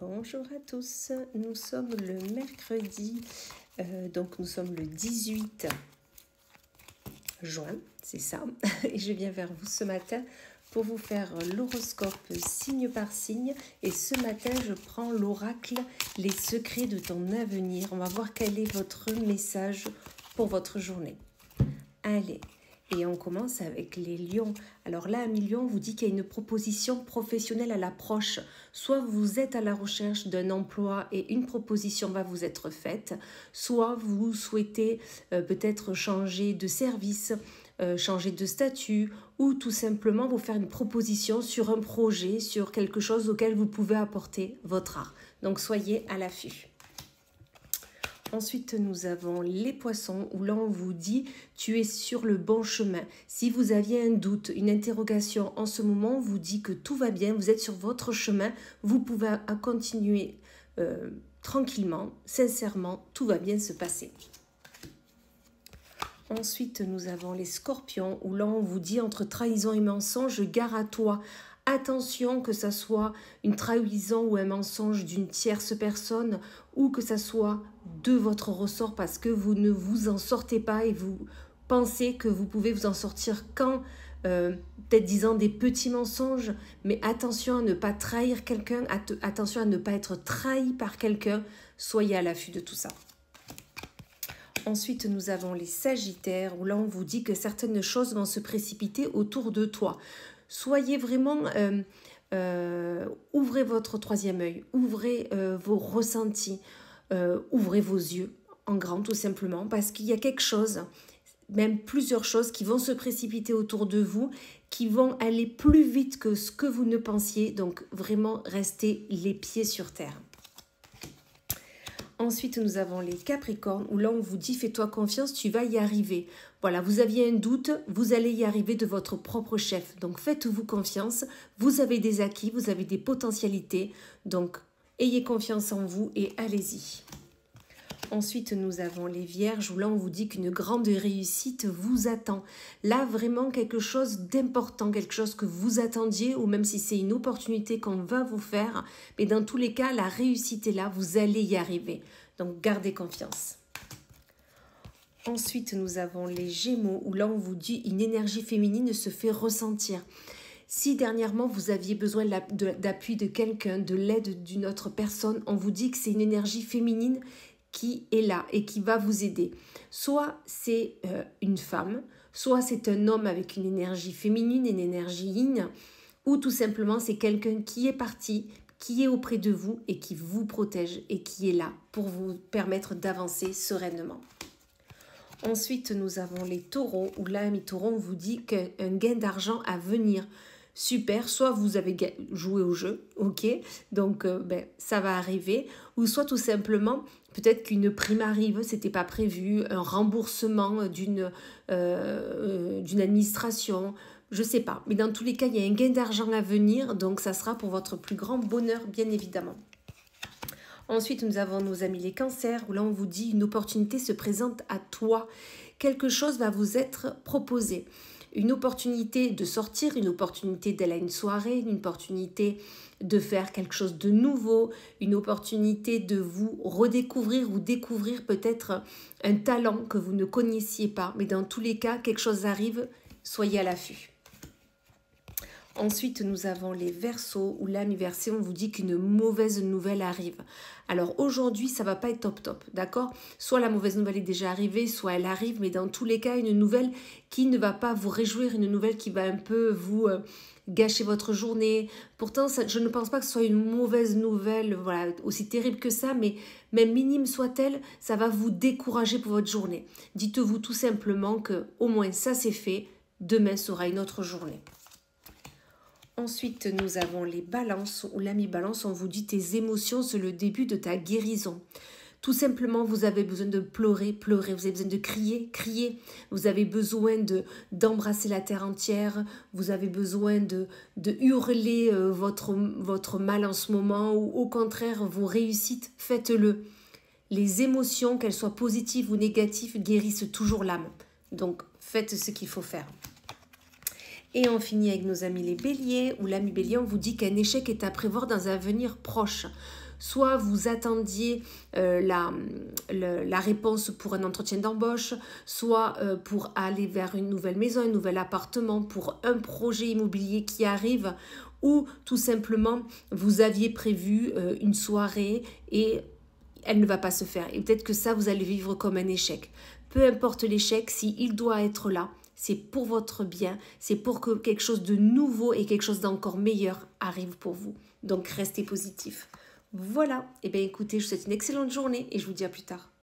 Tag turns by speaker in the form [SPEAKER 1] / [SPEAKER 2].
[SPEAKER 1] Bonjour à tous, nous sommes le mercredi, donc nous sommes le 18 juin, c'est ça, et je viens vers vous ce matin pour vous faire l'horoscope signe par signe. Et ce matin, je prends l'oracle, les secrets de ton avenir. On va voir quel est votre message pour votre journée. Allez, et on commence avec les lions. Alors là, un lion vous dit qu'il y a une proposition professionnelle à l'approche. Soit vous êtes à la recherche d'un emploi et une proposition va vous être faite, soit vous souhaitez peut-être changer de service, changer de statut, ou tout simplement vous faire une proposition sur un projet, sur quelque chose auquel vous pouvez apporter votre art. Donc soyez à l'affût. Ensuite, nous avons les poissons où l'on vous dit « tu es sur le bon chemin ». Si vous aviez un doute, une interrogation en ce moment, on vous dit que tout va bien, vous êtes sur votre chemin, vous pouvez continuer tranquillement, sincèrement, tout va bien se passer. Ensuite, nous avons les scorpions où l'on vous dit « entre trahison et mensonge, gare à toi ». Attention, que ça soit une trahison ou un mensonge d'une tierce personne ou que ça soit de votre ressort parce que vous ne vous en sortez pas et vous pensez que vous pouvez vous en sortir qu'en peut-être disant des petits mensonges, mais attention à ne pas trahir quelqu'un, attention à ne pas être trahi par quelqu'un, soyez à l'affût de tout ça. Ensuite, nous avons les sagittaires où là on vous dit que certaines choses vont se précipiter autour de toi. Soyez vraiment, ouvrez votre troisième œil, ouvrez vos ressentis, ouvrez vos yeux en grand tout simplement parce qu'il y a quelque chose, même plusieurs choses qui vont se précipiter autour de vous, qui vont aller plus vite que ce que vous ne pensiez, donc vraiment restez les pieds sur terre. Ensuite, nous avons les capricornes où là on vous dit « fais-toi confiance, tu vas y arriver ». Voilà, vous aviez un doute, vous allez y arriver de votre propre chef. Donc faites-vous confiance, vous avez des acquis, vous avez des potentialités. Donc ayez confiance en vous et allez-y. Ensuite, nous avons les vierges où là on vous dit qu'une grande réussite vous attend. Là, vraiment quelque chose d'important, quelque chose que vous attendiez ou même si c'est une opportunité qu'on va vous faire. Mais dans tous les cas, la réussite est là, vous allez y arriver. Donc gardez confiance. Ensuite, nous avons les Gémeaux où là on vous dit une énergie féminine se fait ressentir. Si dernièrement vous aviez besoin d'appui de quelqu'un, de l'aide d'une autre personne, on vous dit que c'est une énergie féminine qui est là et qui va vous aider. Soit c'est une femme, soit c'est un homme avec une énergie féminine, une énergie yin, ou tout simplement c'est quelqu'un qui est parti, qui est auprès de vous et qui vous protège et qui est là pour vous permettre d'avancer sereinement. Ensuite, nous avons les taureaux, où là, mes taureaux, on vous dit qu'un gain d'argent à venir. Super, soit vous avez joué au jeu, ok, donc ça va arriver, ou soit tout simplement, peut-être qu'une prime arrive, c'était pas prévu, un remboursement d'une administration, je sais pas. Mais dans tous les cas, il y a un gain d'argent à venir, donc ça sera pour votre plus grand bonheur, bien évidemment. Ensuite, nous avons nos amis les cancers, où là on vous dit une opportunité se présente à toi. Quelque chose va vous être proposé. Une opportunité de sortir, une opportunité d'aller à une soirée, une opportunité de faire quelque chose de nouveau, une opportunité de vous redécouvrir ou découvrir peut-être un talent que vous ne connaissiez pas. Mais dans tous les cas, quelque chose arrive, soyez à l'affût. Ensuite, nous avons les Verseaux, où là, mes Verseaux, on vous dit qu'une mauvaise nouvelle arrive. Alors aujourd'hui, ça va pas être top, d'accord? Soit la mauvaise nouvelle est déjà arrivée, soit elle arrive, mais dans tous les cas, une nouvelle qui ne va pas vous réjouir, une nouvelle qui va un peu vous gâcher votre journée. Pourtant, je ne pense pas que ce soit une mauvaise nouvelle, voilà, aussi terrible que ça, mais même minime soit-elle, ça va vous décourager pour votre journée. Dites-vous tout simplement que au moins ça c'est fait, demain sera une autre journée. Ensuite, nous avons les balances, où l'ami balance, on vous dit tes émotions, c'est le début de ta guérison. Tout simplement, vous avez besoin de pleurer, vous avez besoin de crier, vous avez besoin d'embrasser la terre entière, vous avez besoin de hurler votre mal en ce moment, ou au contraire, vos réussites, faites-le. Les émotions, qu'elles soient positives ou négatives, guérissent toujours l'âme. Donc, faites ce qu'il faut faire. Et on finit avec nos amis les béliers, où l'ami bélier, on vous dit qu'un échec est à prévoir dans un avenir proche. Soit vous attendiez la réponse pour un entretien d'embauche, soit pour aller vers une nouvelle maison, un nouvel appartement, pour un projet immobilier qui arrive, ou tout simplement vous aviez prévu une soirée et elle ne va pas se faire. Et peut-être que ça, vous allez vivre comme un échec. Peu importe l'échec, s'il doit être là, c'est pour votre bien, c'est pour que quelque chose de nouveau et quelque chose d'encore meilleur arrive pour vous. Donc, restez positif. Voilà, et bien écoutez, je vous souhaite une excellente journée et je vous dis à plus tard.